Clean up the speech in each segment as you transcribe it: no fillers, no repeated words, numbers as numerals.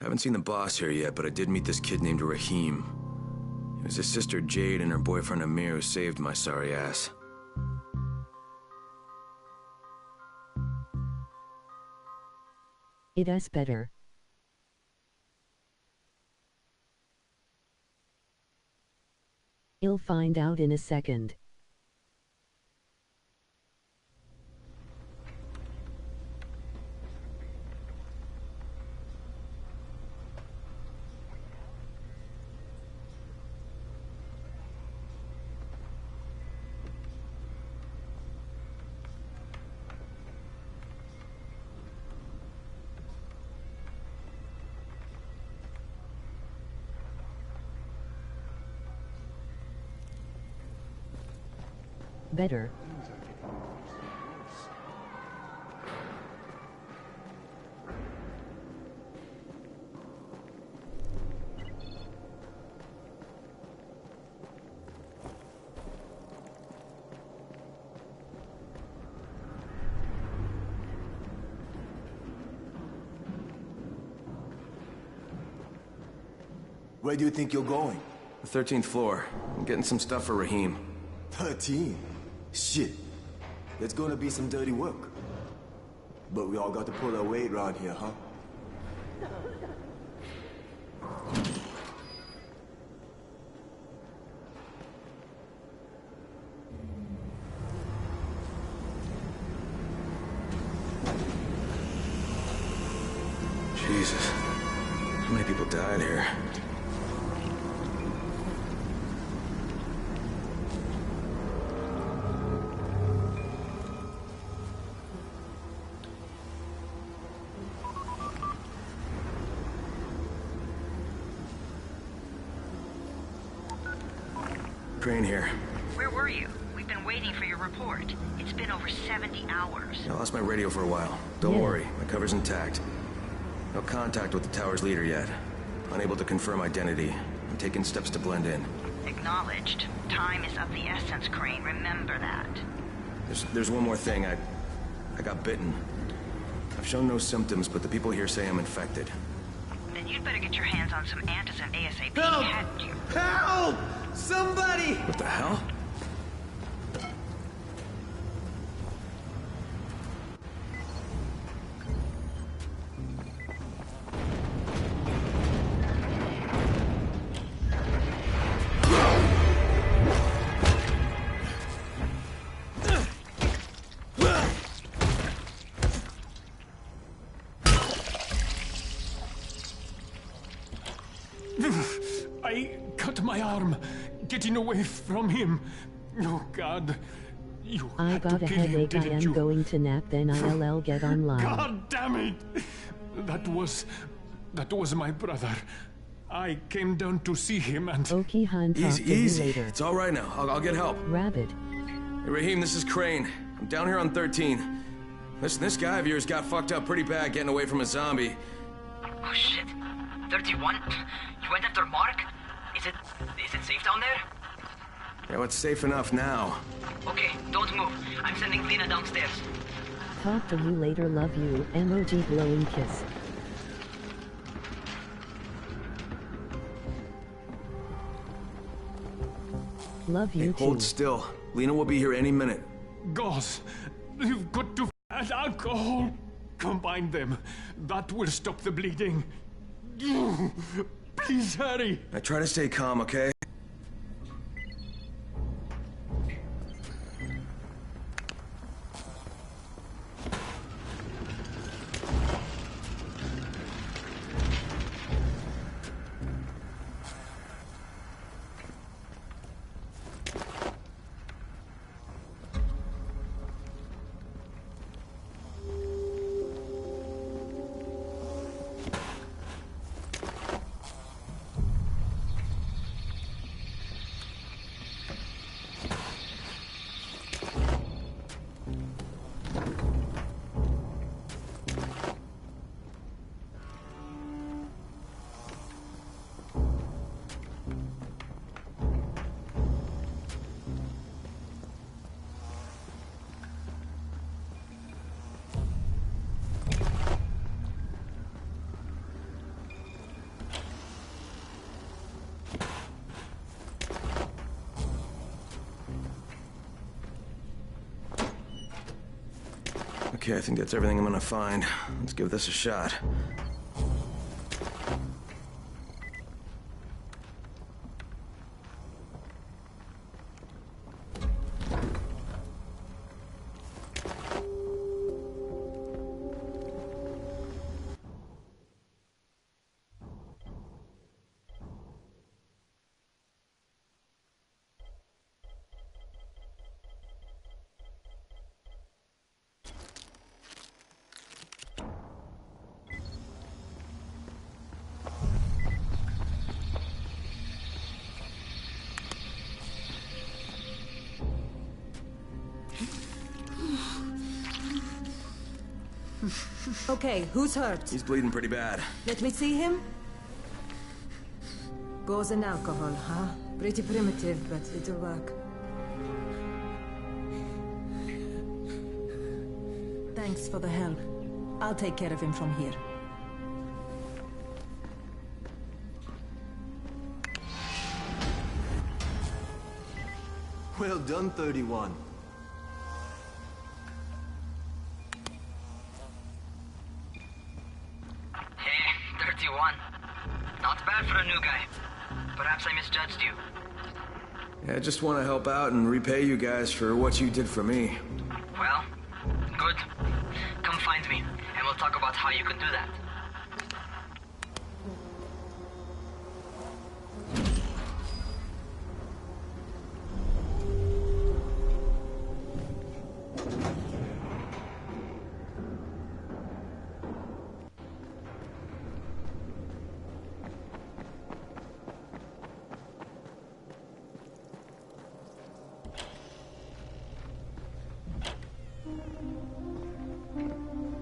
Haven't seen the boss here yet, but I did meet this kid named Rahim. It was his sister Jade and her boyfriend Amir who saved my sorry ass. It is better. You'll find out in a second. Better. Where do you think you're going? The 13th floor. I'm getting some stuff for Rahim. 13? Shit. There's gonna be some dirty work. But we all got to pull our weight around here, huh? Jesus. How many people died here? Crane here. Where were you? We've been waiting for your report. It's been over 70 hours. I lost my radio for a while. Don't worry, my cover's intact. No contact with the tower's leader yet. Unable to confirm identity. I'm taking steps to blend in. Acknowledged. Time is of the essence, Crane. Remember that. There's one more thing. I got bitten. I've shown no symptoms, but the people here say I'm infected. Then you'd better get your hands on some antizin ASAP. Help! Hadn't you? Help! Somebody! What the hell? I cut my arm, getting away from him. Oh, God. You I had got to a kill him, headache. I didn't am you? going to nap, then I'll get online. God damn it! That was my brother. I came down to see him and... Okay, Han, talk to you Easy. later. It's all right now. I'll get help. Rabbit. Hey, Rahim, this is Crane. I'm down here on 13. Listen, this guy of yours got fucked up pretty bad getting away from a zombie. Oh, shit. 31? You went after Mark? Is it safe down there? Yeah, well, it's safe enough now. Okay, don't move. I'm sending Lena downstairs. Talk to you later. Love you. Emoji glowing kiss. Love you too. Hold still. Lena will be here any minute. Gauze, you've got to add alcohol. Combine them. That will stop the bleeding. Please hurry. I try to stay calm, okay? Okay, I think that's everything I'm gonna find. Let's give this a shot. Okay, who's hurt? He's bleeding pretty bad. Let me see him. Gauze and alcohol, huh? Pretty primitive, but it'll work. Thanks for the help. I'll take care of him from here. Well done, 31. Hey, 31. Not bad for a new guy. Perhaps I misjudged you. Yeah, I just want to help out and repay you guys for what you did for me. Well, good. Come find me, and we'll talk about how you can do that.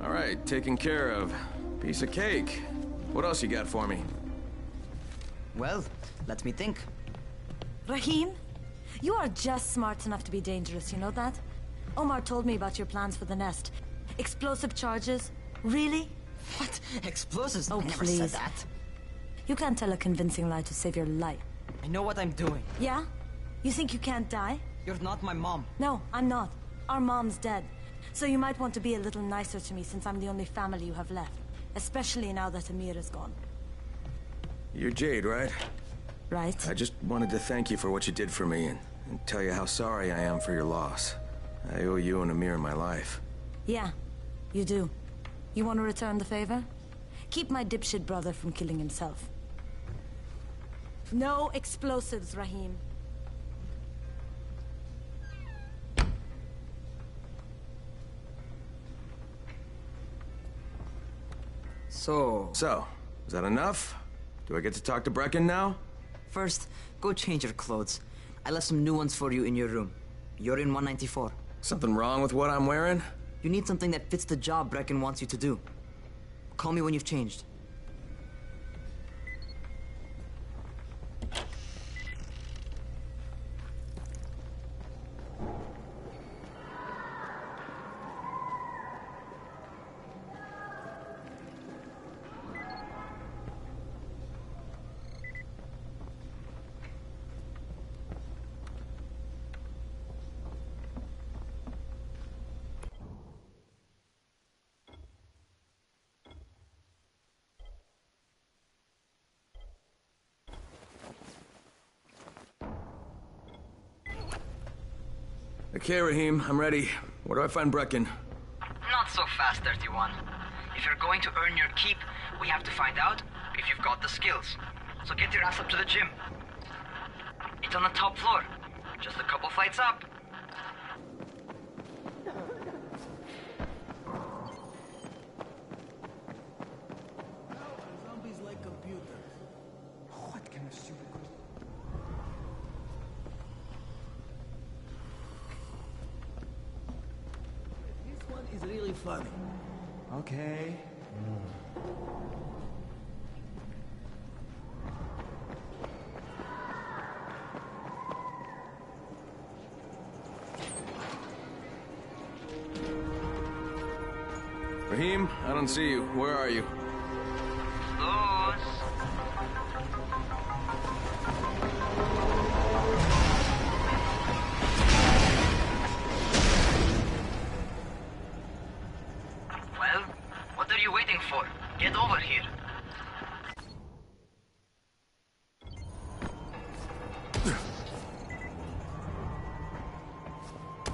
All right, taken care of. Piece of cake. What else you got for me? Well, let me think. Rahim, you are just smart enough to be dangerous, you know that? Omar told me about your plans for the nest. Explosive charges? Really? What? Explosives? Oh, I never please. said that. You can't tell a convincing lie to save your life. I know what I'm doing. Yeah? You think you can't die? You're not my mom. No, I'm not. Our mom's dead. So you might want to be a little nicer to me since I'm the only family you have left. Especially now that Amir is gone. You're Jade, right? Right? I just wanted to thank you for what you did for me and tell you how sorry I am for your loss. I owe you and Amir my life. Yeah, you do. You want to return the favor? Keep my dipshit brother from killing himself. No explosives, Rahim. So, Is that enough? Do I get to talk to Brecken now? first, go change your clothes. I left some new ones for you in your room. You're in 194. Something wrong with what I'm wearing? You need something that fits the job Brecken wants you to do. Call me when you've changed. Okay, Rahim, I'm ready. Where do I find Brecken? Not so fast, 31. If you're going to earn your keep, we have to find out if you've got the skills. So get your ass up to the gym. It's on the top floor. Just a couple flights up. Zombies like computers. What kind of stupid question? This one is really funny. Okay. Rahim, I don't see you. Where are you? Lose. Get over here.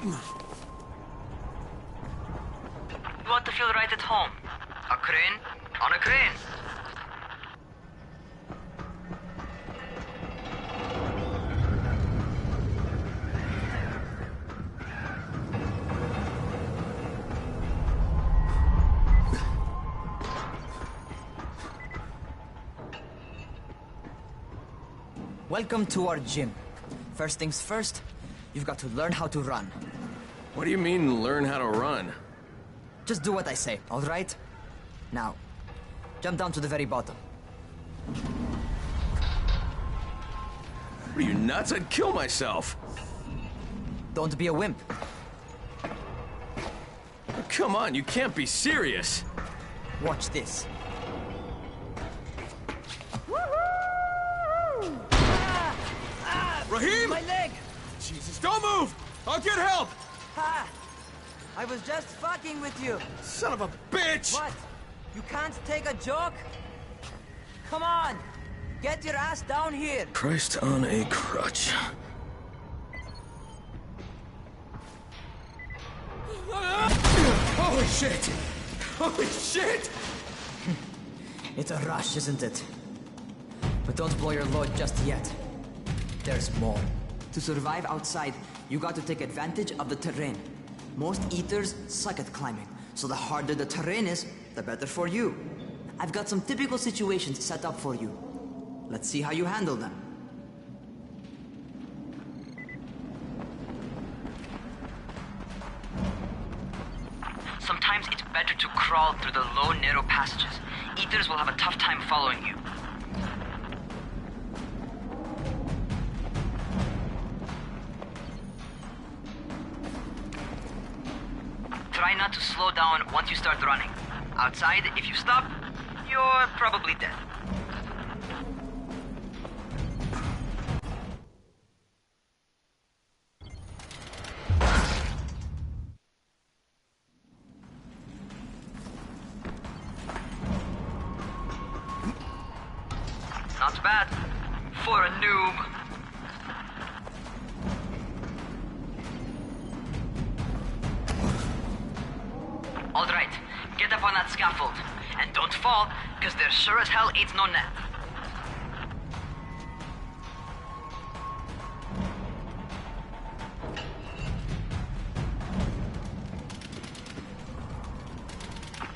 You want to feel right at home? A crane on a crane. Welcome to our gym. First things first, you've got to learn how to run. What do you mean, learn how to run? Just do what I say, all right? Now, jump down to the very bottom. Are you nuts? I'd kill myself. Don't be a wimp. Come on, you can't be serious. Watch this. Raheem! My leg! Jesus, don't move! I'll get help! Ha! I was just fucking with you. Son of a bitch! What? You can't take a joke? Come on! Get your ass down here! Christ on a crutch. Holy shit! Holy shit! It's a rush, isn't it? But don't blow your load just yet. There's more. To survive outside, you got to take advantage of the terrain. Most eaters suck at climbing, so the harder the terrain is, the better for you. I've got some typical situations set up for you. Let's see how you handle them. Sometimes it's better to crawl through the low, narrow passages. Eaters will have a tough time following you. Try not to slow down once you start running. Outside, if you stop, you're probably dead. Not bad for a noob. All right, get up on that scaffold. And don't fall, because there sure as hell ain't no net.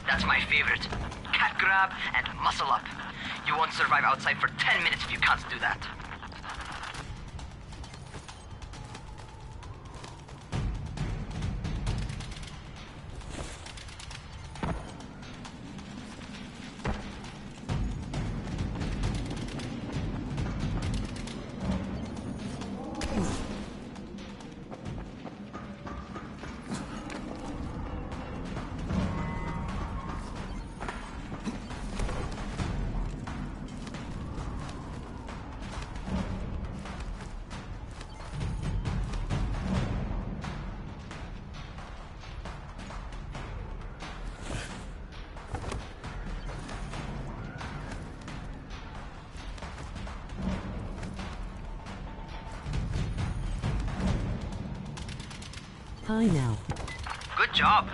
That's my favorite. Cat grab and muscle up. You won't survive outside for 10 minutes if you can't do that. Hi now. Good job.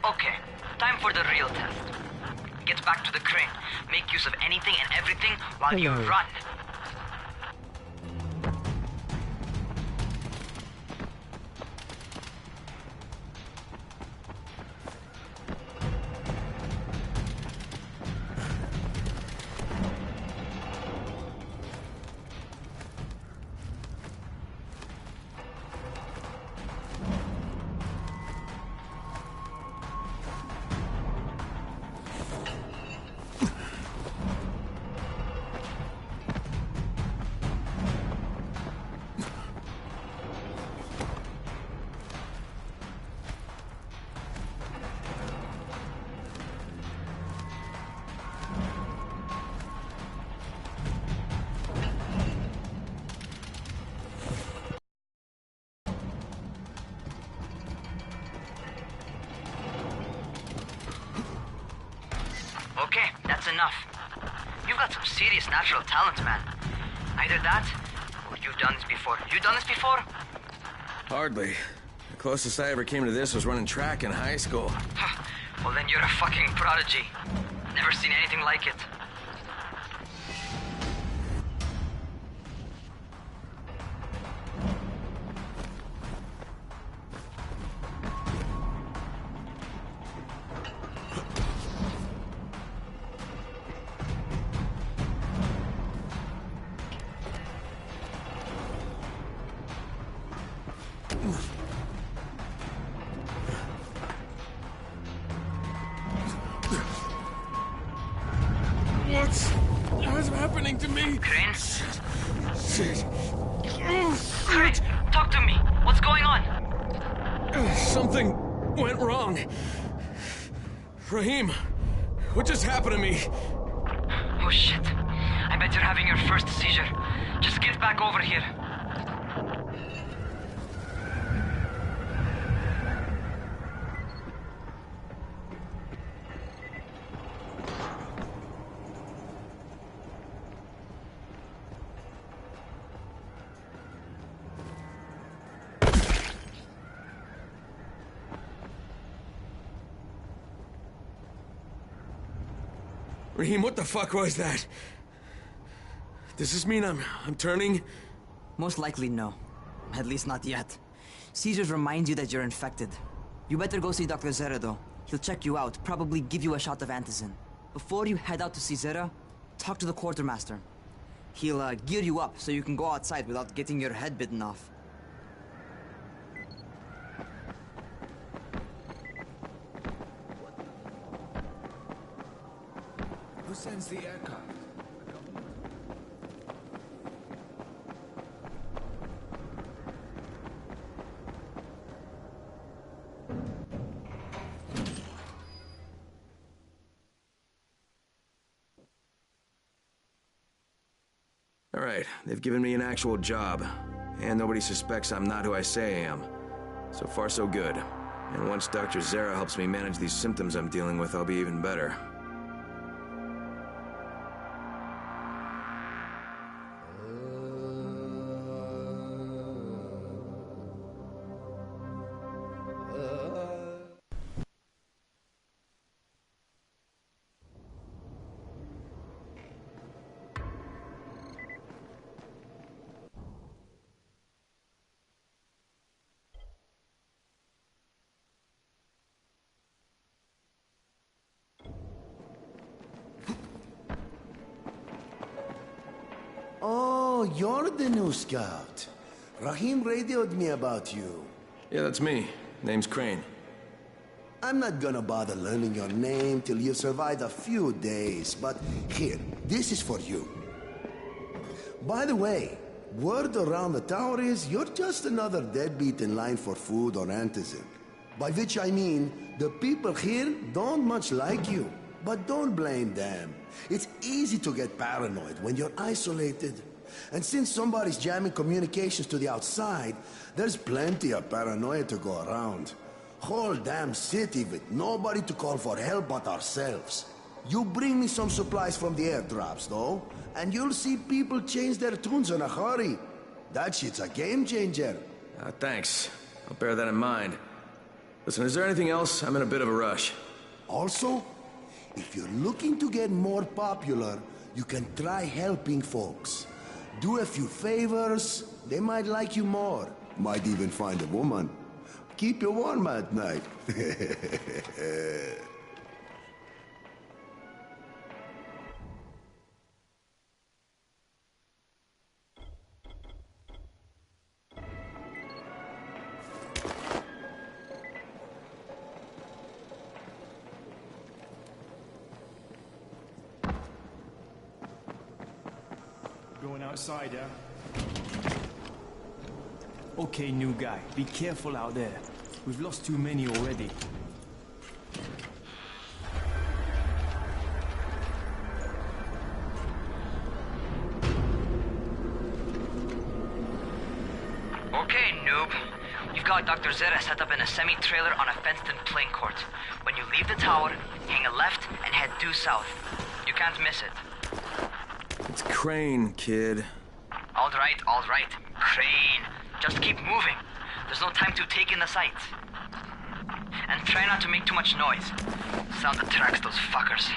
Okay, time for the real test. Get back to the crane. Make use of anything and everything while you Hello. run. Okay, that's enough. You've got some serious natural talent, man. Either that, or you've done this before. You done this before? Hardly. The closest I ever came to this was running track in high school. Well, then you're a fucking prodigy. Never seen anything like it. What's happening to me? Crane? Shit. Crane, talk to me. What's going on? Something went wrong. Rahim, what just happened to me? Oh shit. I bet you're having your first seizure. Just get back over here. Rahim, what the fuck was that? Does this mean I'm turning? Most likely no. At least not yet. Seizures remind you that you're infected. You better go see Dr. Zera though. He'll check you out, probably give you a shot of antizin. Before you head out to see Zera, talk to the quartermaster. He'll gear you up so you can go outside without getting your head bitten off. Who sends the aircraft? All right, they've given me an actual job. And nobody suspects I'm not who I say I am. So far, so good. And once Dr. Zera helps me manage these symptoms I'm dealing with, I'll be even better. Oh, you're the new scout. Rahim radioed me about you. Yeah, that's me. Name's Crane. I'm not gonna bother learning your name till you've survived a few days, but here, this is for you. By the way, word around the tower is you're just another deadbeat in line for food or antizin. By which I mean, the people here don't much like you. But don't blame them. It's easy to get paranoid when you're isolated. And since somebody's jamming communications to the outside, there's plenty of paranoia to go around. Whole damn city with nobody to call for help but ourselves. You bring me some supplies from the airdrops, though, and you'll see people change their tunes in a hurry. That shit's a game changer. Thanks. I'll bear that in mind. Listen, is there anything else? I'm in a bit of a rush. Also, if you're looking to get more popular, you can try helping folks. Do a few favors, they might like you more. Might even find a woman. Keep you warm at night. Going outside, yeah? Okay, new guy. Be careful out there. We've lost too many already. Okay, noob. You've got Dr. Zera set up in a semi-trailer on a fenced-in playing court. When you leave the tower, hang a left and head due south. You can't miss it. It's Crane, kid. All right. Crane. Just keep moving. There's no time to take in the sights. And try not to make too much noise. Sound attracts those fuckers.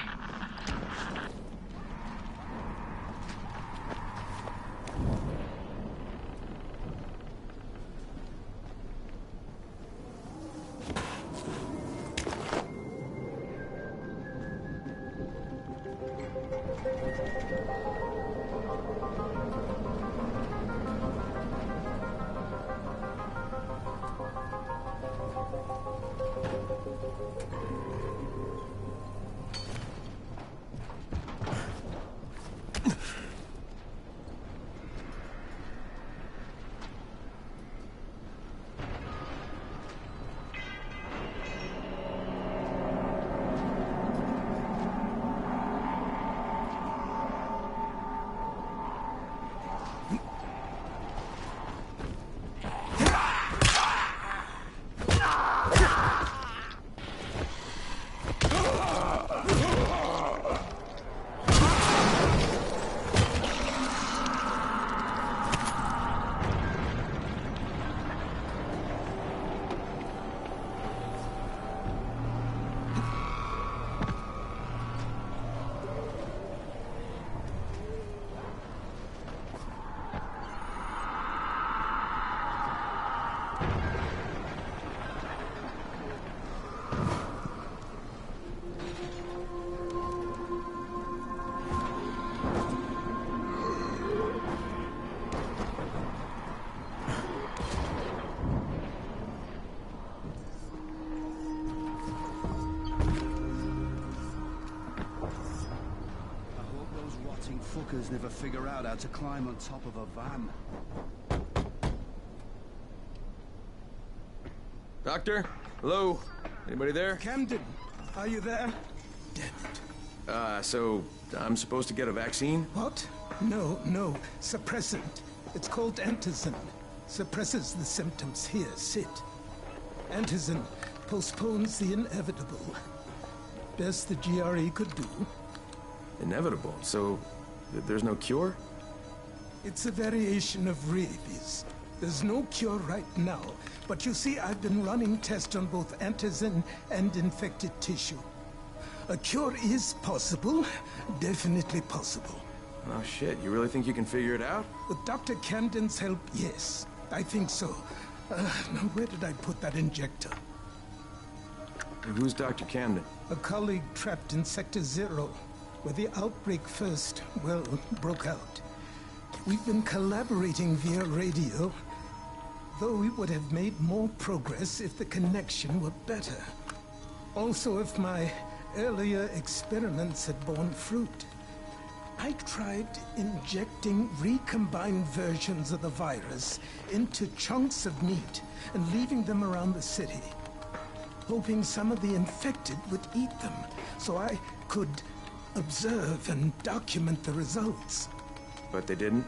Fuckers never figure out how to climb on top of a van. Doctor? Hello? Anybody there? Camden, are you there? Damn it. So I'm supposed to get a vaccine? What? No. Suppressant. It's called antizin. Suppresses the symptoms. Here, sit. Antizin postpones the inevitable. Best the GRE could do. Inevitable? So there's no cure? It's a variation of rabies. There's no cure right now, but you see, I've been running tests on both antizin and infected tissue. A cure is possible, definitely possible. Oh shit, you really think you can figure it out? With Dr. Camden's help, yes. I think so. Now where did I put that injector? And who's Dr. Camden? A colleague trapped in Sector 0. Where the outbreak first, well, broke out. We've been collaborating via radio, though we would have made more progress if the connection were better. Also, if my earlier experiments had borne fruit. I tried injecting recombined versions of the virus into chunks of meat and leaving them around the city, hoping some of the infected would eat them, so I could observe and document the results. But they didn't?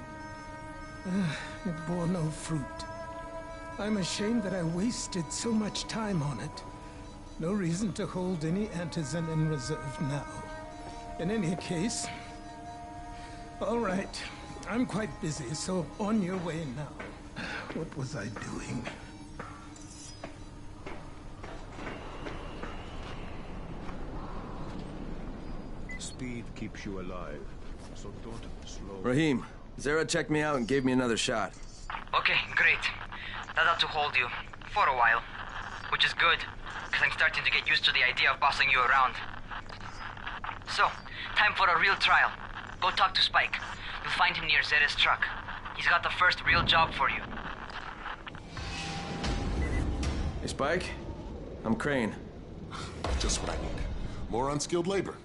It bore no fruit. I'm ashamed that I wasted so much time on it. No reason to hold any antizin in reserve now. In any case... All right. I'm quite busy, so on your way now. What was I doing? Speed keeps you alive, so don't slow. Rahim, Zera checked me out and gave me another shot. Okay, great. That ought to hold you. For a while. Which is good, because I'm starting to get used to the idea of bossing you around. So, time for a real trial. Go talk to Spike. You'll find him near Zera's truck. He's got the first real job for you. Hey, Spike. I'm Crane. Just what I need. More unskilled labor.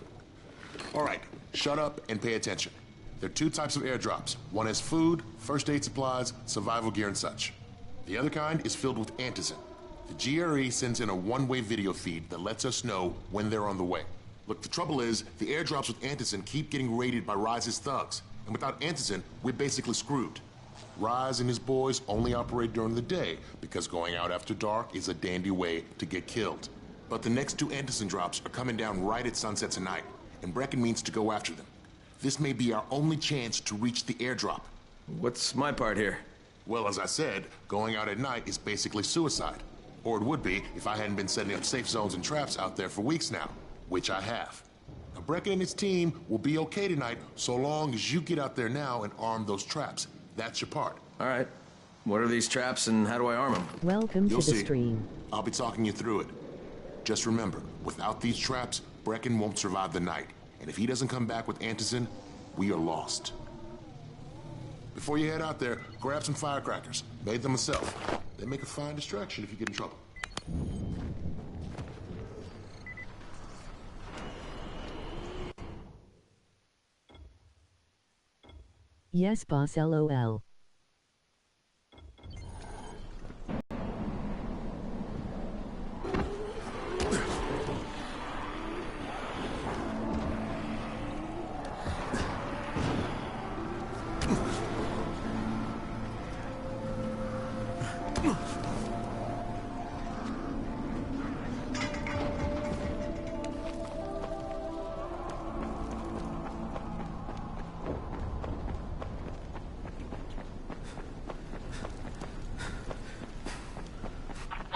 All right, shut up and pay attention. There are two types of airdrops. One has food, first aid supplies, survival gear, and such. The other kind is filled with antizin. The GRE sends in a one-way video feed that lets us know when they're on the way. Look, the trouble is, the airdrops with antizin keep getting raided by Rise's thugs. And without antizin, we're basically screwed. Rise and his boys only operate during the day because going out after dark is a dandy way to get killed. But the next 2 Anderson drops are coming down right at sunset tonight, and Brecken means to go after them. This may be our only chance to reach the airdrop. What's my part here? Well, as I said, going out at night is basically suicide. Or it would be if I hadn't been setting up safe zones and traps out there for weeks now, which I have. Now, Brecken and his team will be okay tonight so long as you get out there now and arm those traps. That's your part. All right. What are these traps and how do I arm them? Welcome You'll to the see. stream. I'll be talking you through it. Just remember, without these traps, Brecken won't survive the night. And if he doesn't come back with Anderson, we are lost. Before you head out there, grab some firecrackers. Made them myself. They make a fine distraction if you get in trouble. Yes, boss, LOL.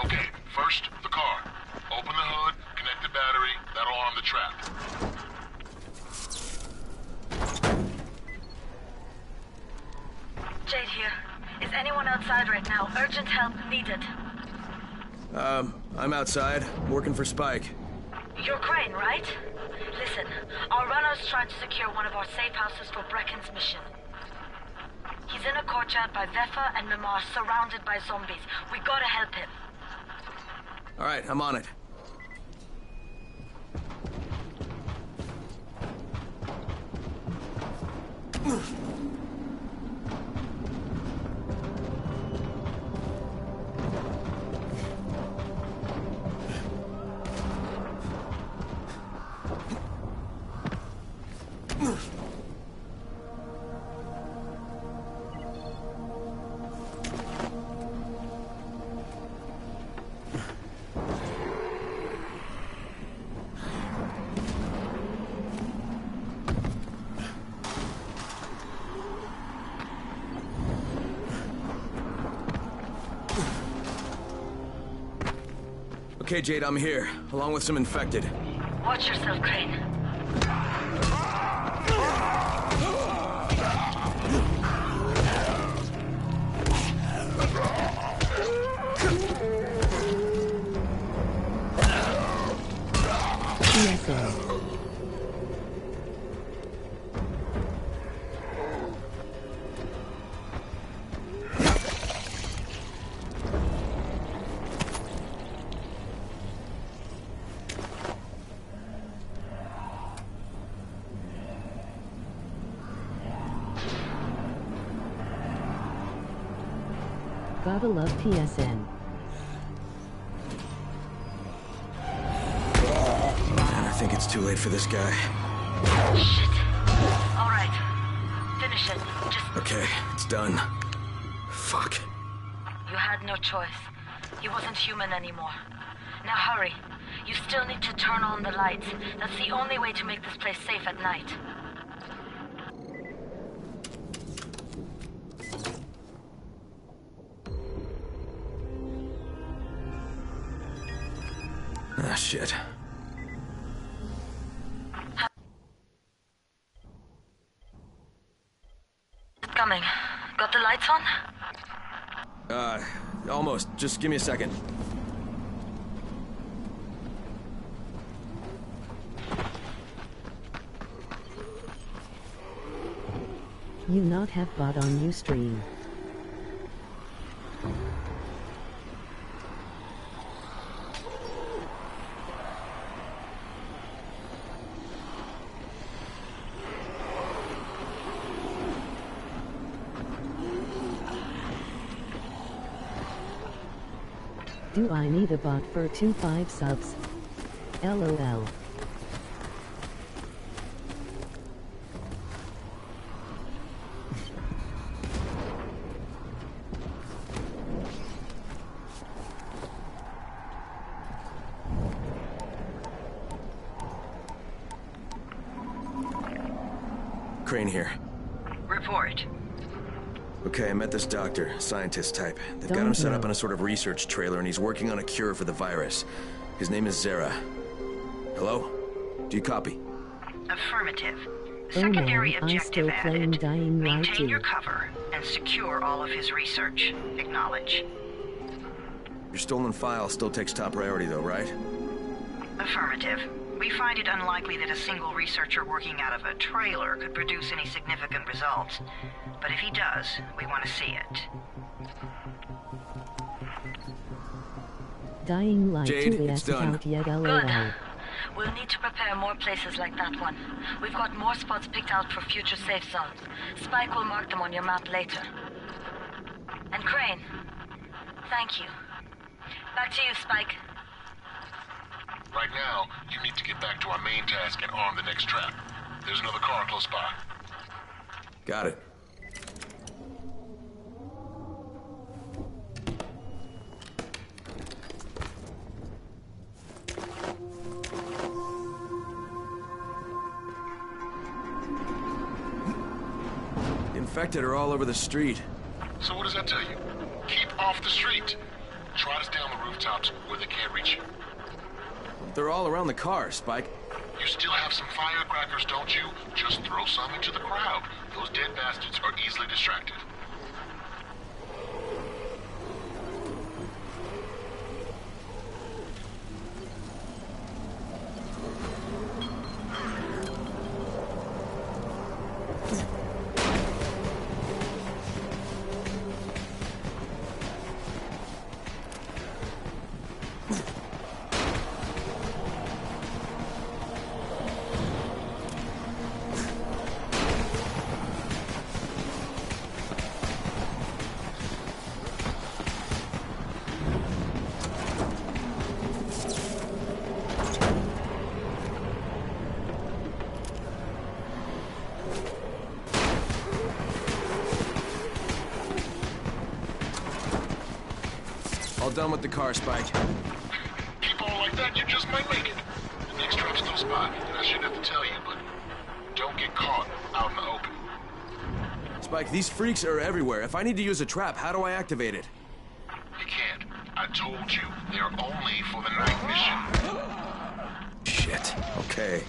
Okay, first, the car. Open the hood, connect the battery, that'll arm the trap. Jade here. Is anyone outside right now? Urgent help needed. I'm outside, working for Spike. You're Crane, right? Listen, our runner's trying to secure one of our safe houses for Brecken's mission. He's in a courtyard by Vefa and Mimar, surrounded by zombies. We gotta help him. All right, I'm on it. Okay, Jade, I'm here, along with some infected. Watch yourself, Crane. Gotta love PSN. Man, I think it's too late for this guy. Shit. All right. Finish it. Just... Okay, it's done. Fuck. You had no choice. He wasn't human anymore. Now hurry. You still need to turn on the lights. That's the only way to make this place safe at night. Ah, shit. Coming. Got the lights on? Almost. Just give me a second. You not have bot on you stream. Do I need a bot for 25 subs? LOL. Crane here. Report. Okay, I met this doctor, scientist type. They've got him set up in a sort of research trailer, and he's working on a cure for the virus. His name is Zera. Hello? Do you copy? Affirmative. Secondary objective added. Maintain your Lighty. cover and secure all of his research. Acknowledge. Your stolen file still takes top priority, though, right? Affirmative. We find it unlikely that a single researcher working out of a trailer could produce any significant results. But if he does, we want to see it. Dying light Jade, to it's done. Good. We'll need to prepare more places like that one. We've got more spots picked out for future safe zones. Spike will mark them on your map later. And Crane, thank you. Back to you, Spike. Right now, you need to get back to our main task and arm the next trap. There's another car close by. Got it. The infected are all over the street. So what does that tell you? Keep off the street. Try to stay on the rooftops where they can't reach you. They're all around the car, Spike. You still have some firecrackers, don't you? Just throw some into the crowd. Those dead bastards are easily distracted. All done with the car, Spike. Keep on like that, you just might make it. The next trap's close by, and I shouldn't have to tell you, but don't get caught out in the open. Spike, these freaks are everywhere. If I need to use a trap, how do I activate it? You can't. I told you, they're only for the night mission. Shit. Okay.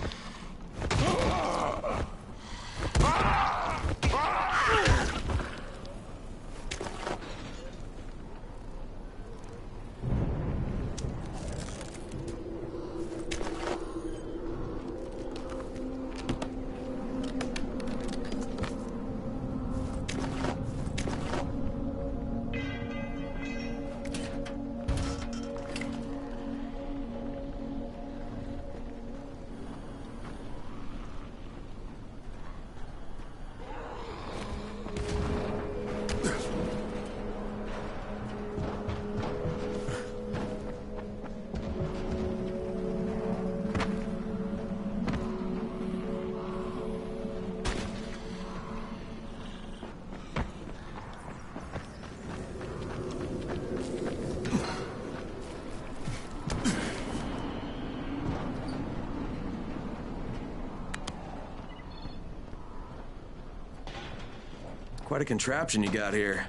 Quite a contraption you got here.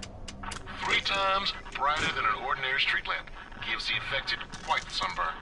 3 times brighter than an ordinary street lamp. Gives the infected quite the sunburn.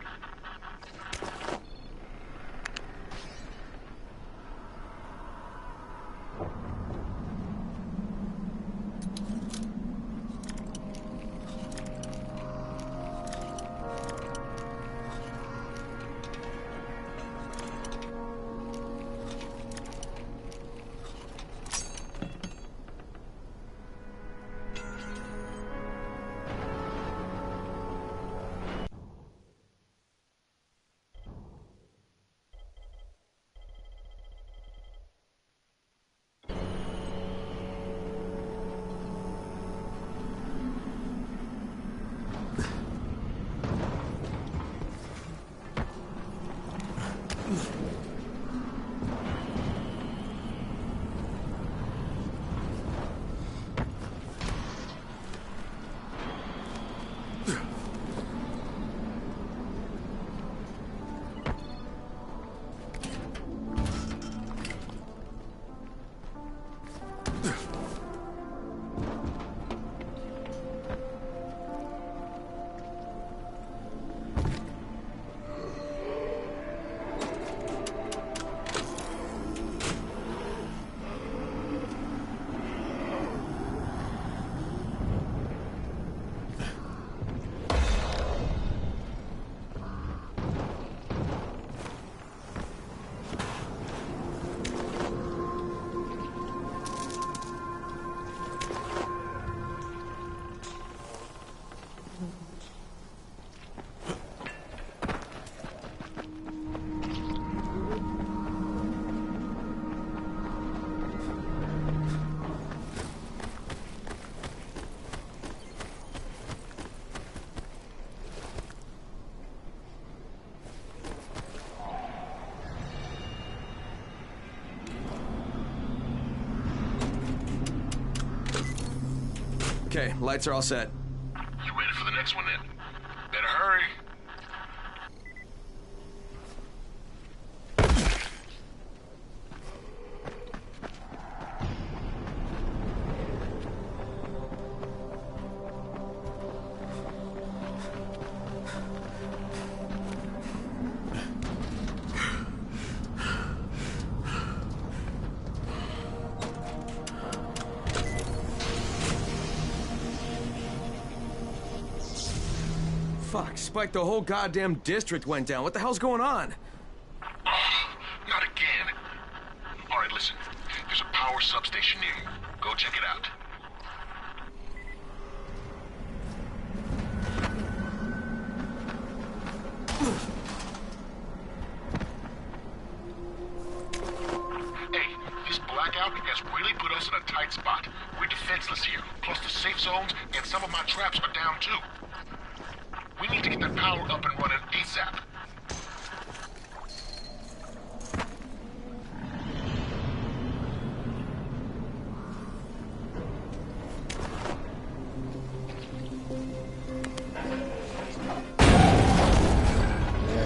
Okay, lights are all set. You ready for the next one then? Better hurry. Fuck, Spike, the whole goddamn district went down. What the hell's going on? Not again. All right, listen. There's a power substation near you. Go check it out. Hey, this blackout has really put us in a tight spot. We're defenseless here. Plus the safe zones and some of my traps are down too. We need to get that power up and running ASAP.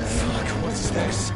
Fuck, what's this?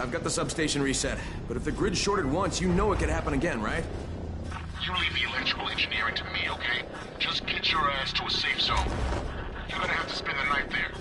I've got the substation reset, but if the grid's shorted once, you know it could happen again, right? You leave the electrical engineering to me, okay? Just get your ass to a safe zone. You're gonna have to spend the night there.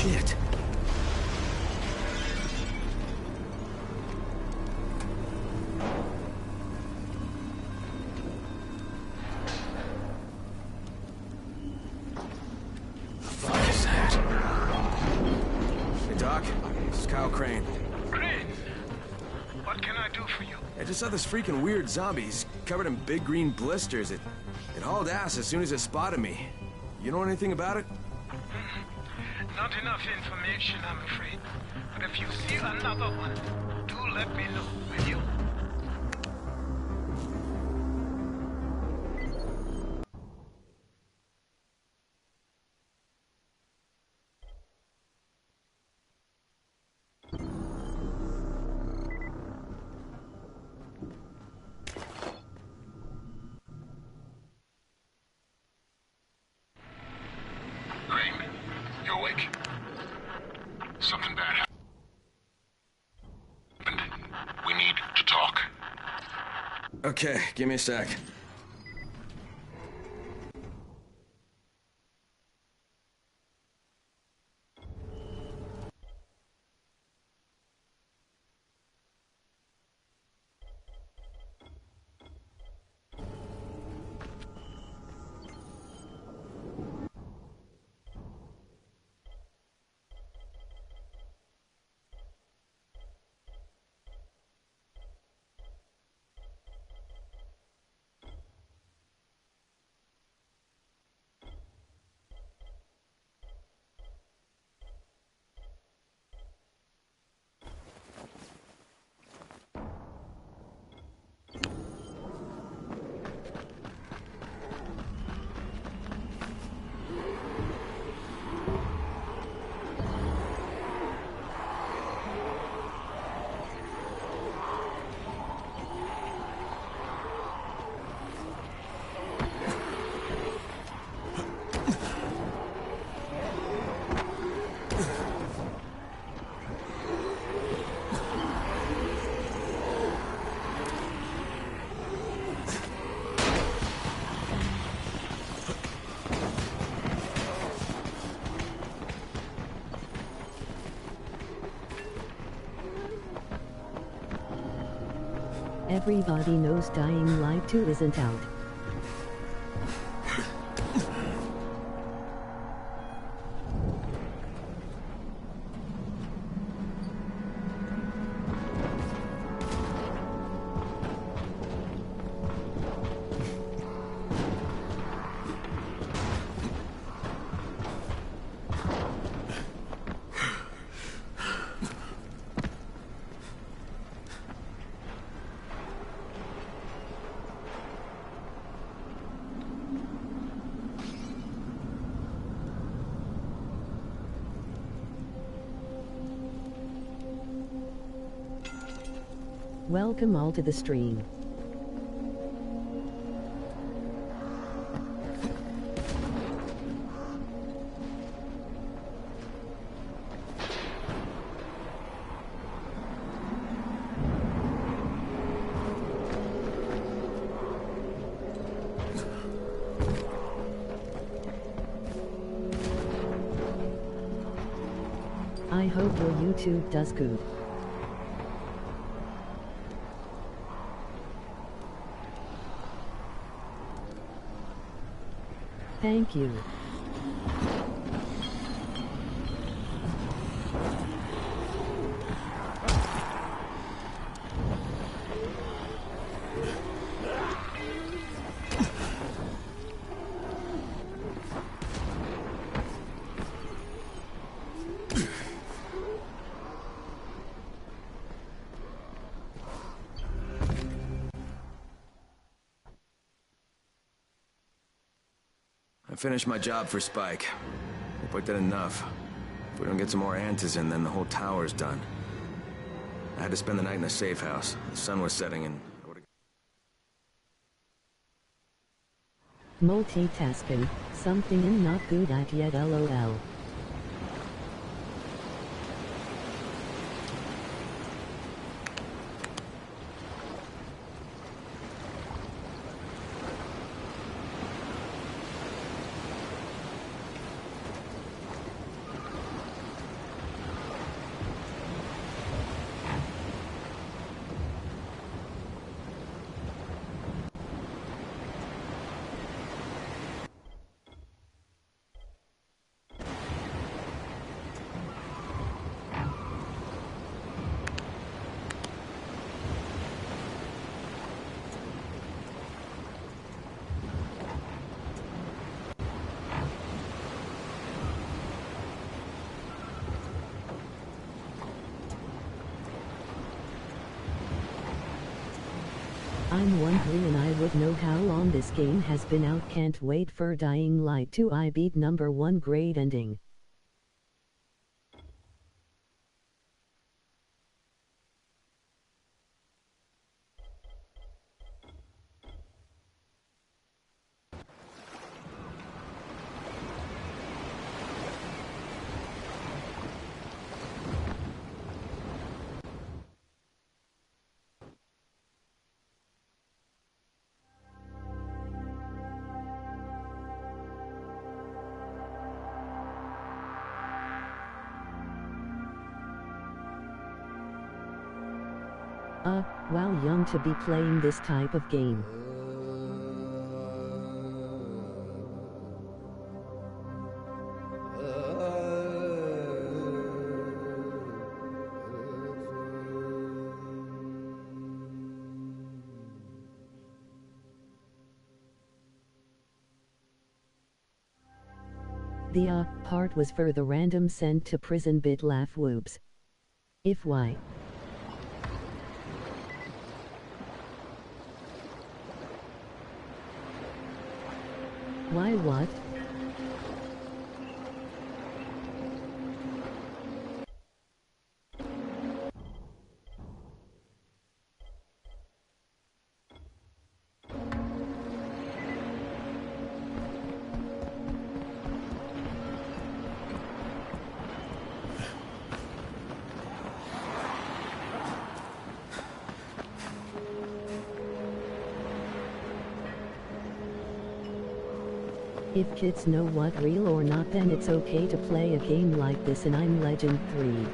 shit. Crane. Crane? What can I do for you? I just saw this freaking weird zombie. He's covered in big green blisters. It hauled ass as soon as it spotted me. You know anything about it? Not enough information, I'm afraid. But if you see another one, do let me know, will you? Something bad happened. We need to talk. Okay, give me a sec. Everybody knows Dying Light 2 isn't out. Welcome all to the stream. I hope your YouTube does good. Thank you. I finished my job for Spike. Hope I did enough. If we don't get some more antis in, then the whole tower's done. I had to spend the night in a safe house. The sun was setting and I would've... Multitasking, something I'm not good at yet, lol. I'm 1-3 and I would know how long this game has been out. Can't wait for Dying Light 2. I beat number 1 great ending. Wow, young to be playing this type of game. The part was for the random sent to prison bit laugh whoops. If why. Why what? If kids know what real or not, then it's okay to play a game like this, and I'm Legend 3.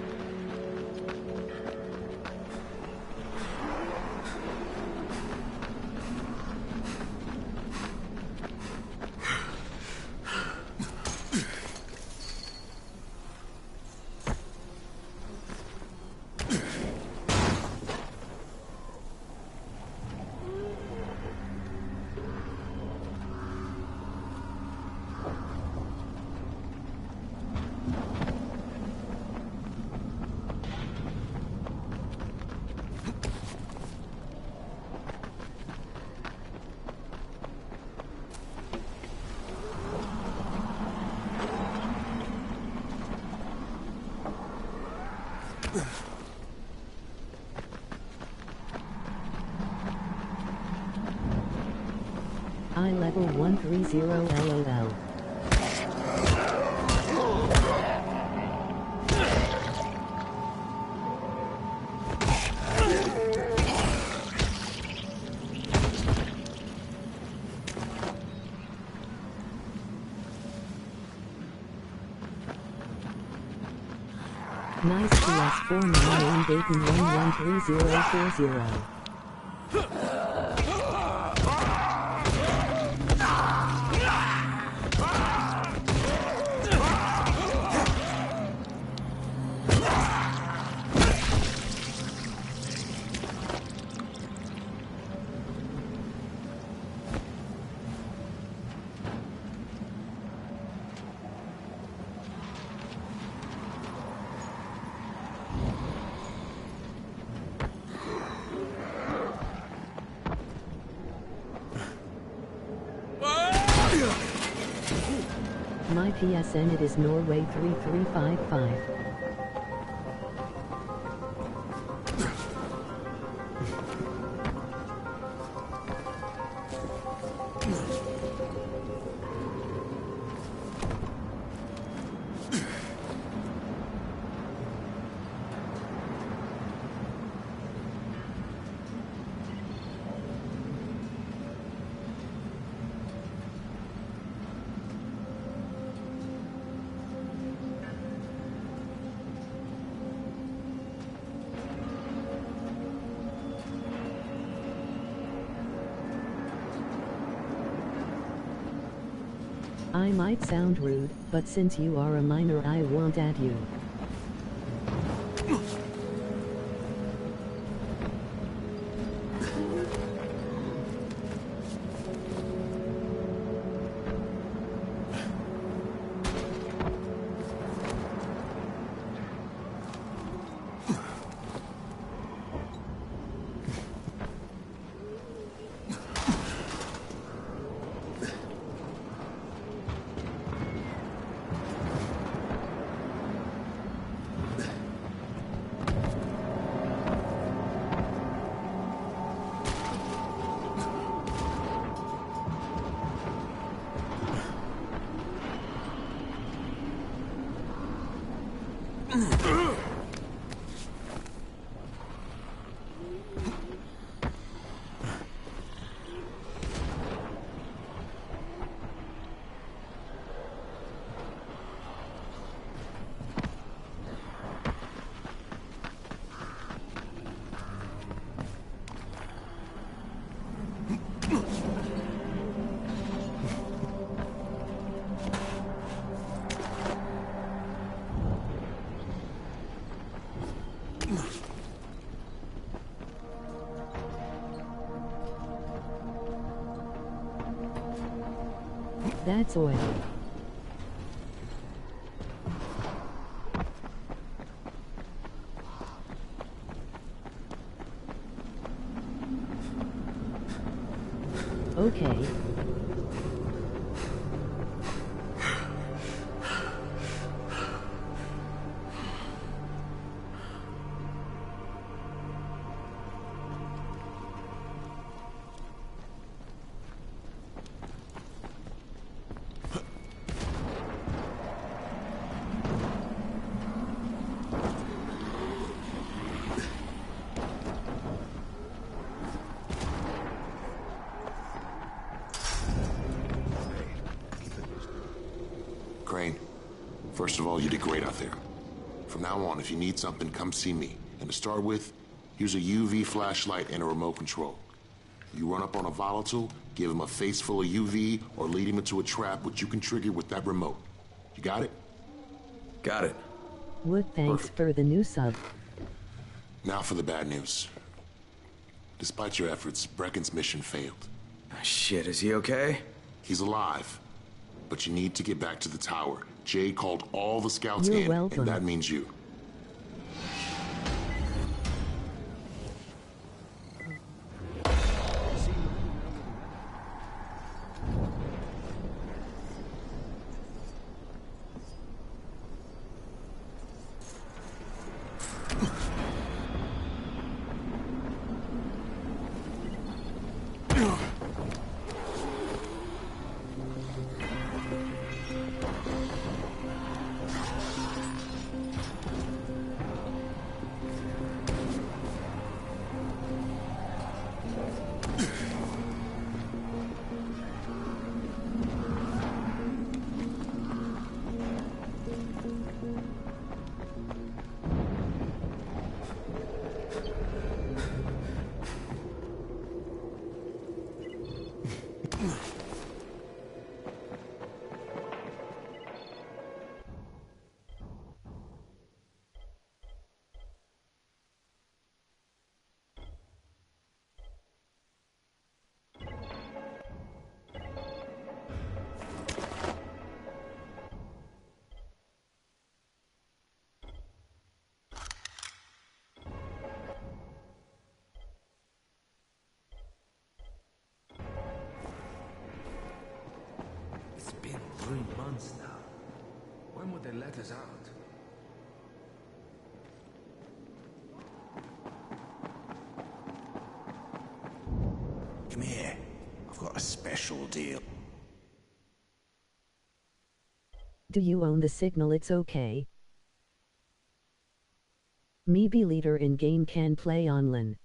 I level 130 LOL. Nice PS4 9 Dayton 113040. My PSN it is Norway 3355. I might sound rude, but since you are a minor I won't add you. That's oil. Okay. Crane, first of all, you did great out there. From now on, if you need something, come see me. And to start with, use a UV flashlight and a remote control. You run up on a volatile, give him a face full of UV, or lead him into a trap which you can trigger with that remote. You got it? Got it. Wood, thanks for the new sub. Now for the bad news. Despite your efforts, Brecken's mission failed. Shit, is he okay? He's alive. But you need to get back to the tower. Jay called all the scouts You're in, welcome. and that means you. It's been 3 months now. When would they let us out? Come here. I've got a special deal. Do you own the signal? It's okay. Me be leader in game can play online.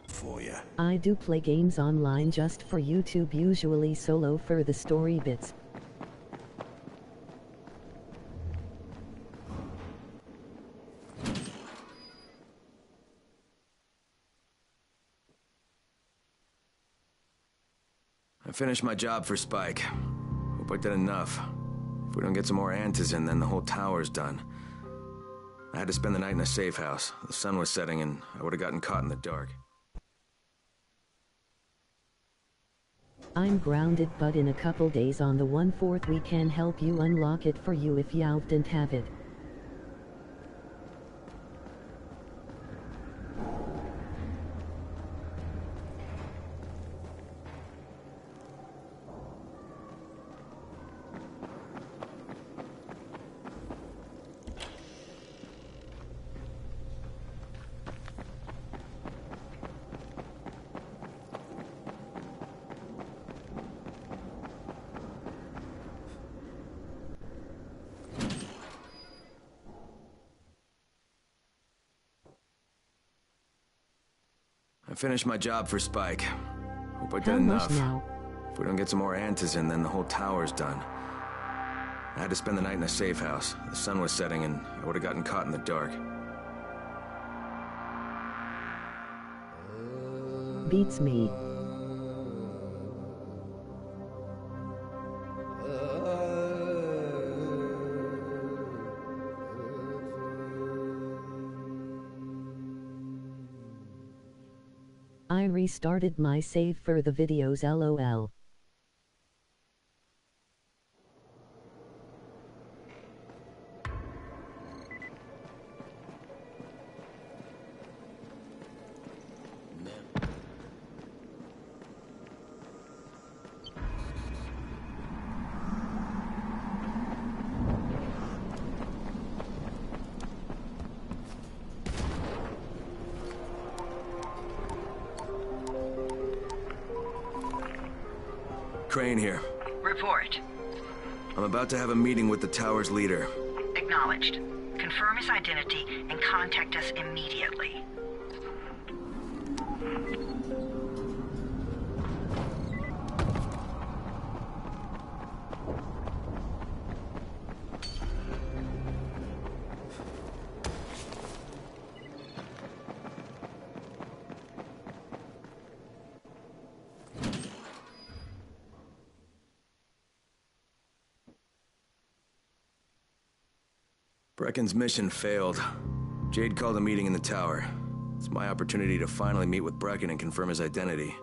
For you. I do play games online just for YouTube, usually solo for the story bits. I finished my job for Spike. Hope I did enough. If we don't get some more antis in, then the whole tower's done. I had to spend the night in a safe house. The sun was setting and I would have gotten caught in the dark. I'm grounded, but in a couple days on the 1/4 we can help you unlock it for you if you didn't have it. I finished my job for Spike. Hope I did How much enough. now? If we don't get some more Antizin, then the whole tower's done. I had to spend the night in a safe house. The sun was setting and I would have gotten caught in the dark. Beats me. I restarted my save for the videos, lol. Crane here. Report. I'm about to have a meeting with the tower's leader. Acknowledged. Confirm his identity and contact us immediately. Brecken's mission failed. Jade called a meeting in the tower. It's my opportunity to finally meet with Brecken and confirm his identity.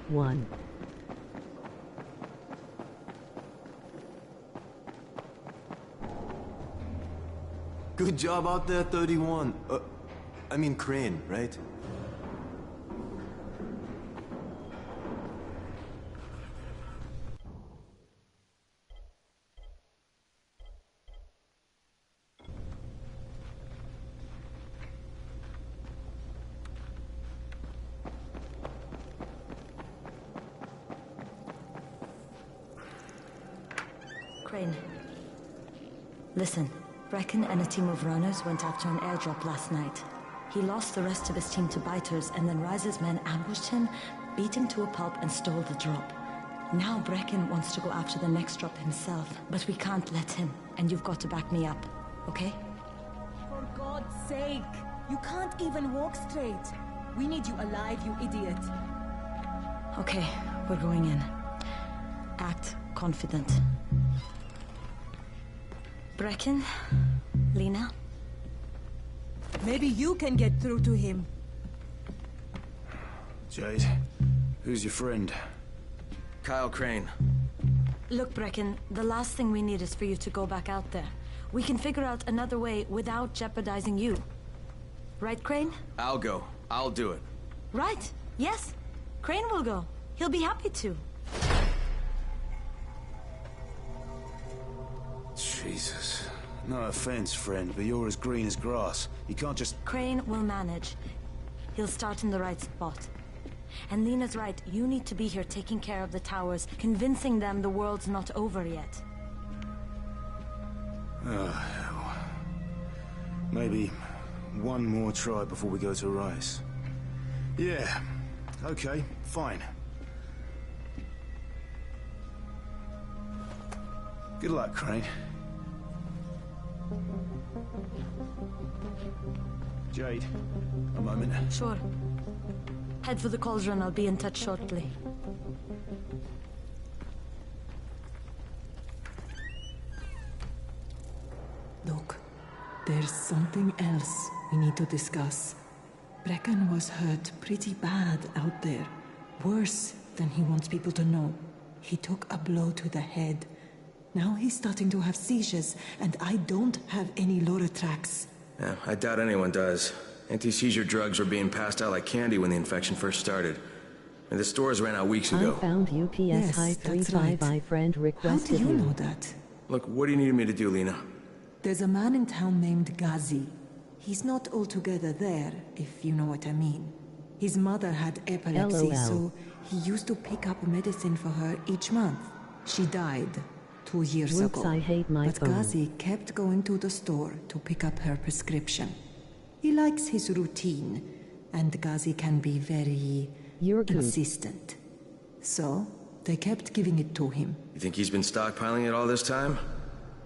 One. Good job out there, 31. I mean Crane, right? Crane. Listen. Brecken and a team of runners went after an airdrop last night. He lost the rest of his team to biters, and then Rise's men ambushed him, beat him to a pulp, and stole the drop. Now Brecken wants to go after the next drop himself, but we can't let him, and you've got to back me up, okay? For God's sake! You can't even walk straight! We need you alive, you idiot! Okay, we're going in. Act confident. Brecken? Lena? Maybe you can get through to him. Jade, who's your friend? Kyle Crane. Look, Brecken, the last thing we need is for you to go back out there. We can figure out another way without jeopardizing you. Right, Crane? I'll go. I'll do it. Right. Yes. Crane will go. He'll be happy to. Jesus. No offense, friend, but you're as green as grass. You can't just... Crane will manage. He'll start in the right spot. And Lena's right, you need to be here taking care of the towers, convincing them the world's not over yet. Oh, hell. Maybe one more try before we go to Rice. Yeah, okay, fine. Good luck, Crane. Jade, a moment. Sure. Head for the cauldron. I'll be in touch shortly. Look, there's something else we need to discuss. Brecken was hurt pretty bad out there. Worse than he wants people to know. He took a blow to the head. Now he's starting to have seizures, and I don't have any Loratrax. Yeah, I doubt anyone does. Anti-seizure drugs were being passed out like candy when the infection first started. And the stores ran out weeks ago. I found UPS Yes, High that's 35 right. I friend requested How do you know that? Look, what do you need me to do, Lena? There's a man in town named Ghazi. He's not altogether there, if you know what I mean. His mother had epilepsy, LOL. so he used to pick up medicine for her each month. She died 2 years Whoops, ago. I hate my but phone. Ghazi kept going to the store to pick up her prescription. He likes his routine, and Ghazi can be very insistent. So, they kept giving it to him. You think he's been stockpiling it all this time?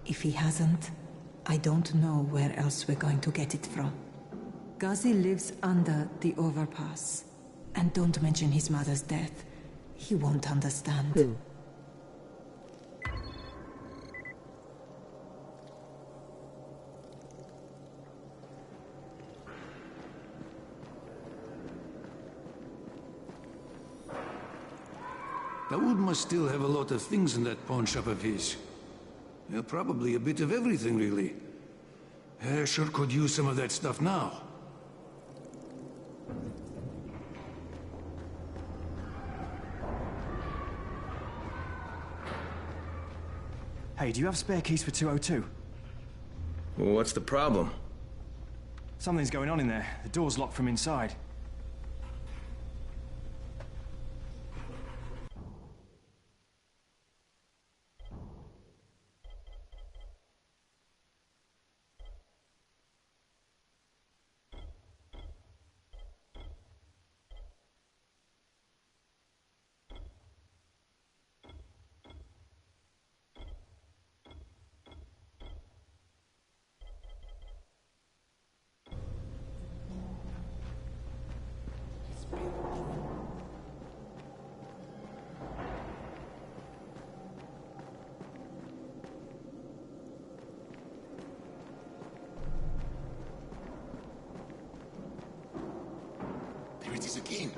If he hasn't, I don't know where else we're going to get it from. Ghazi lives under the overpass. And don't mention his mother's death. He won't understand. Who? Daoud must still have a lot of things in that pawn shop of his. Yeah, probably a bit of everything, really. Sure could use some of that stuff now. Hey, do you have spare keys for 202? Well, what's the problem? Something's going on in there. The door's locked from inside. There it is again.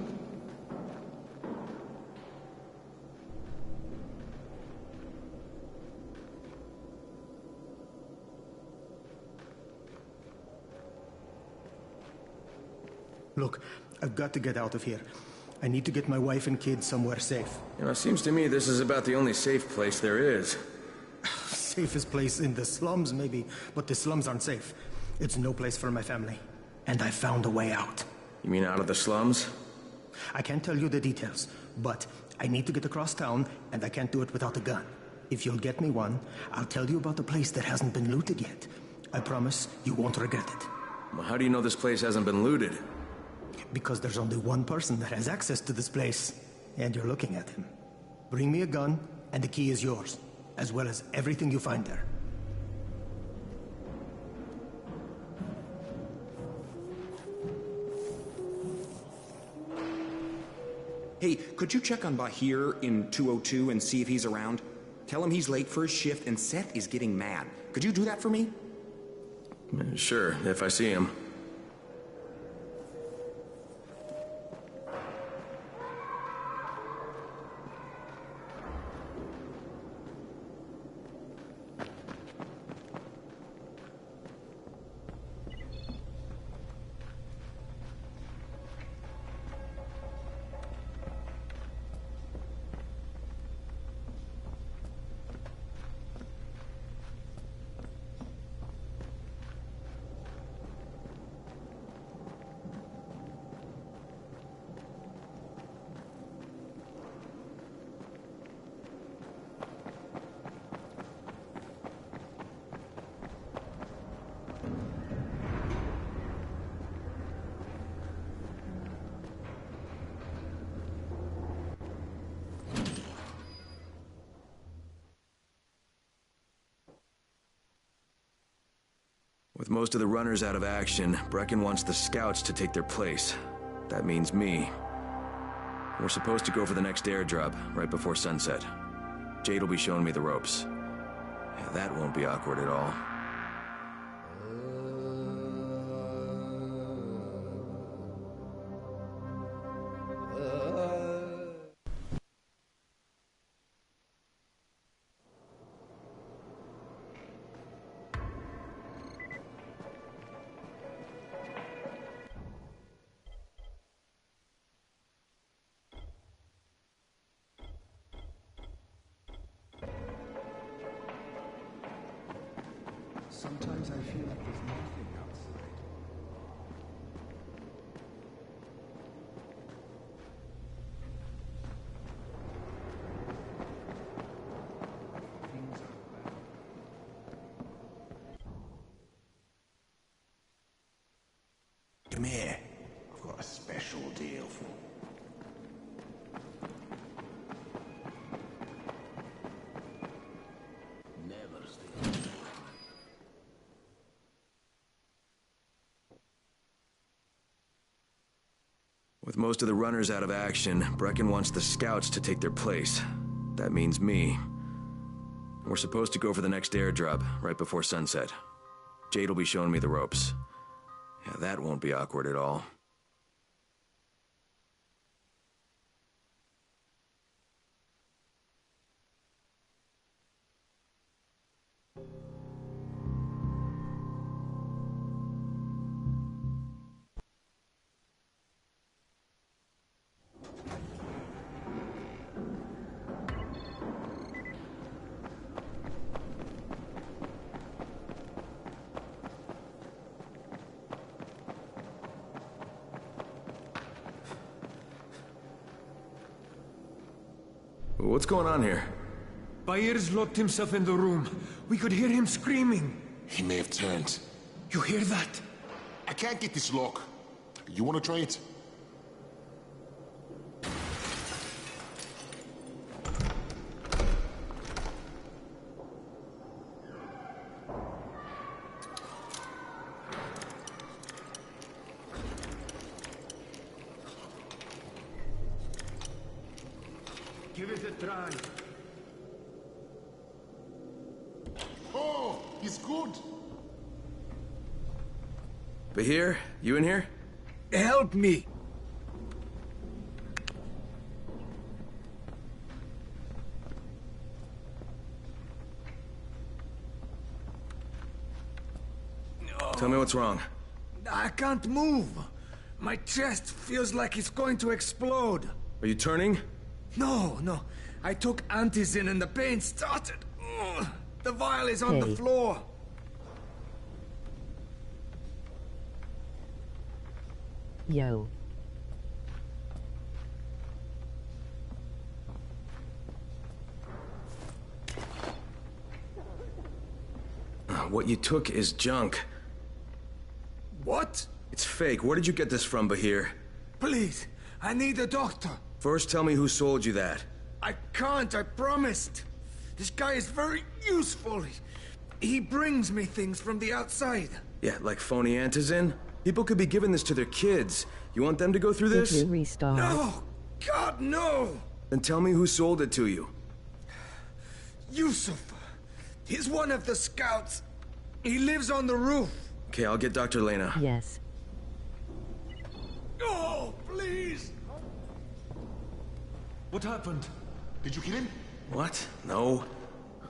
Look, I've got to get out of here. I need to get my wife and kids somewhere safe. You know, it seems to me this is about the only safe place there is. Safest place in the slums, maybe, but the slums aren't safe. It's no place for my family. And I found a way out. You mean out of the slums? I can't tell you the details, but I need to get across town, and I can't do it without a gun. If you'll get me one, I'll tell you about the place that hasn't been looted yet. I promise you won't regret it. Well, how do you know this place hasn't been looted? Because there's only one person that has access to this place, and you're looking at him. Bring me a gun, and the key is yours, as well as everything you find there. Hey, could you check on Bahir in 202 and see if he's around? Tell him he's late for his shift and Seth is getting mad. Could you do that for me? Sure, if I see him. With most of the runners out of action, Brecken wants the scouts to take their place. That means me. We're supposed to go for the next airdrop, right before sunset. Jade will be showing me the ropes. Yeah, that won't be awkward at all. Sometimes I feel like there's nothing outside. Things are bad. Come here. I've got a special deal for you. Never steal. With most of the runners out of action, Brecken wants the scouts to take their place. That means me. We're supposed to go for the next airdrop, right before sunset. Jade will be showing me the ropes. Yeah, that won't be awkward at all. What's going on here? Bayer's locked himself in the room. We could hear him screaming. He may have turned. You hear that? I can't get this lock. You want to try it? Give it a try. Oh, he's good. Bahir, you in here? Help me! Tell me what's wrong. I can't move. My chest feels like it's going to explode. Are you turning? No. I took antizin and the pain started. Ugh. The vial is on the floor. Yo. What you took is junk. What? It's fake. Where did you get this from, Bahir? Please, I need a doctor. First, tell me who sold you that. I can't, I promised. This guy is very useful. He brings me things from the outside. Yeah, like phony antizin? People could be giving this to their kids. You want them to go through this? Did you restart? No! God, no! Then tell me who sold it to you. Yusuf. He's one of the scouts. He lives on the roof. Okay, I'll get Dr. Lena. Yes. Oh, please! What happened? Did you kill him? What? No.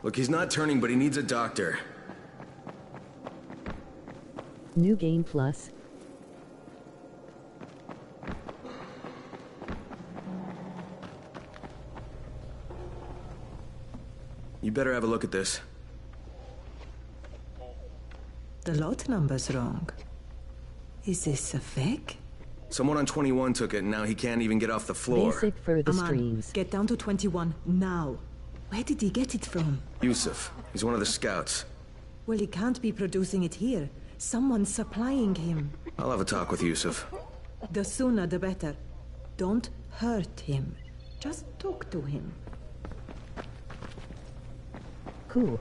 Look, he's not turning, but he needs a doctor. New game plus. You better have a look at this. The lot number's wrong. Is this a fake? Someone on 21 took it, and now he can't even get off the floor. Basic for the Aman, streams. get down to 21 now. Where did he get it from? Yusuf. He's one of the scouts. Well, he can't be producing it here. Someone's supplying him. I'll have a talk with Yusuf. The sooner the better. Don't hurt him. Just talk to him. Cool.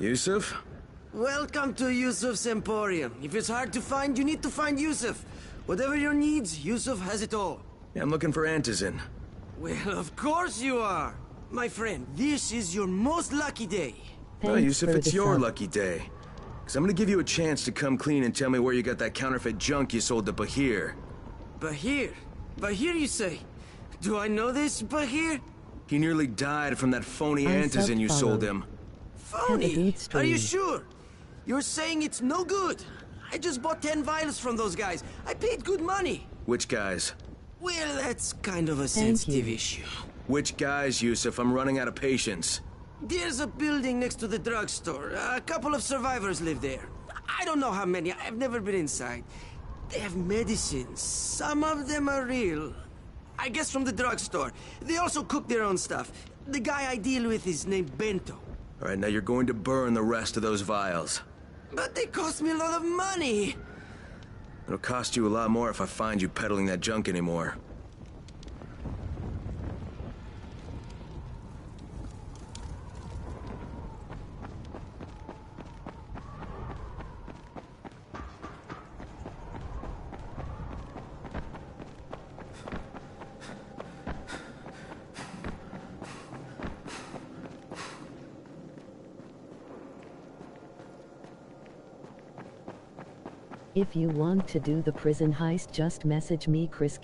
Yusuf? Welcome to Yusuf's Emporium. If it's hard to find, you need to find Yusuf. Whatever your needs, Yusuf has it all. Yeah, I'm looking for Antizin. Well, of course you are. My friend, this is your most lucky day. No, Yusuf, it's your lucky day. Because I'm gonna give you a chance to come clean and tell me where you got that counterfeit junk you sold to Bahir. Bahir? Bahir, you say? Do I know this, Bahir? He nearly died from that phony Antizin you sold him. Phony? Are you sure? You're saying it's no good? I just bought 10 vials from those guys. I paid good money. Which guys? Well, that's kind of a sensitive issue. Which guys, Yusuf? I'm running out of patience. There's a building next to the drugstore. A couple of survivors live there. I don't know how many. I've never been inside. They have medicines. Some of them are real. I guess from the drugstore. They also cook their own stuff. The guy I deal with is named Bento. All right, now you're going to burn the rest of those vials. But they cost me a lot of money. It'll cost you a lot more if I find you peddling that junk anymore. If you want to do the prison heist, just message me Chris.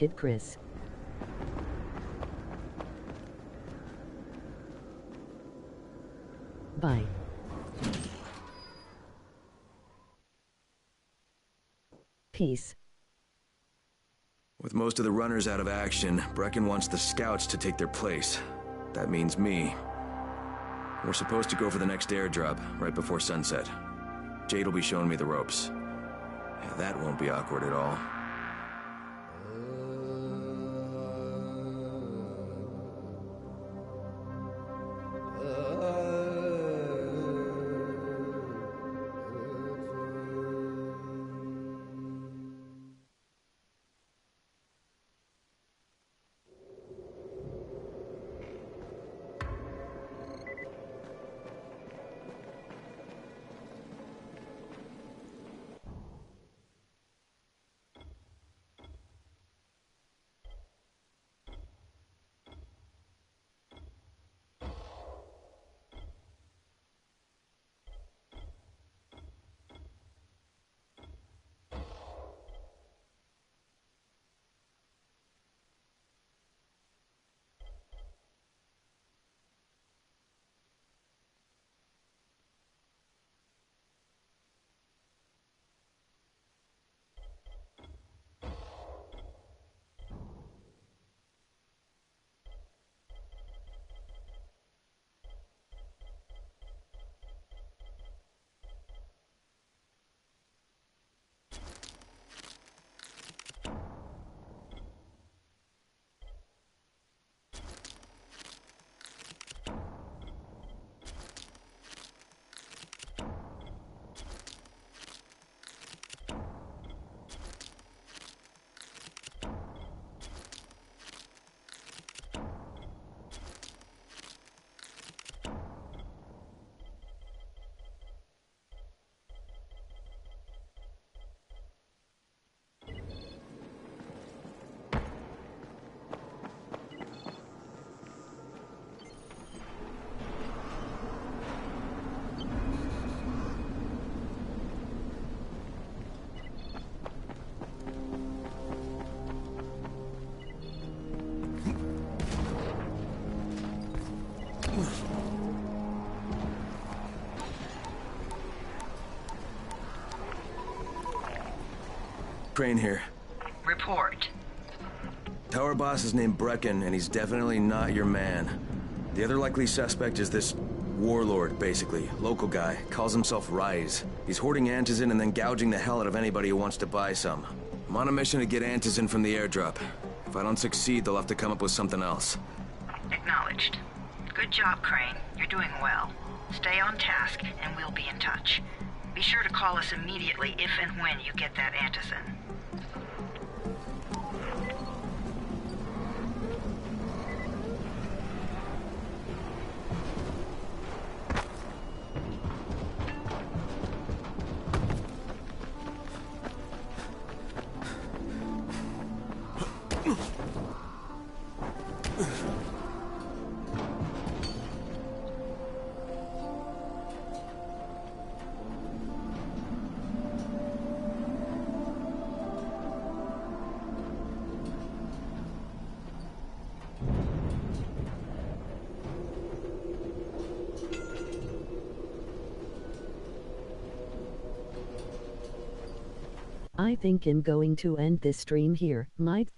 Bye. Peace. With most of the runners out of action, Brecken wants the scouts to take their place. That means me. We're supposed to go for the next airdrop, right before sunset. Jade will be showing me the ropes. Yeah, that won't be awkward at all. Crane here. Report. Tower boss is named Brecken, and he's definitely not your man. The other likely suspect is this warlord, basically. Local guy. Calls himself Rise. He's hoarding Antizin and then gouging the hell out of anybody who wants to buy some. I'm on a mission to get Antizin from the airdrop. If I don't succeed, they'll have to come up with something else. Acknowledged. Good job, Crane. You're doing well. Stay on task, and we'll be in touch. Be sure to call us immediately if and when you get that Antizin. I think I'm going to end this stream here. Might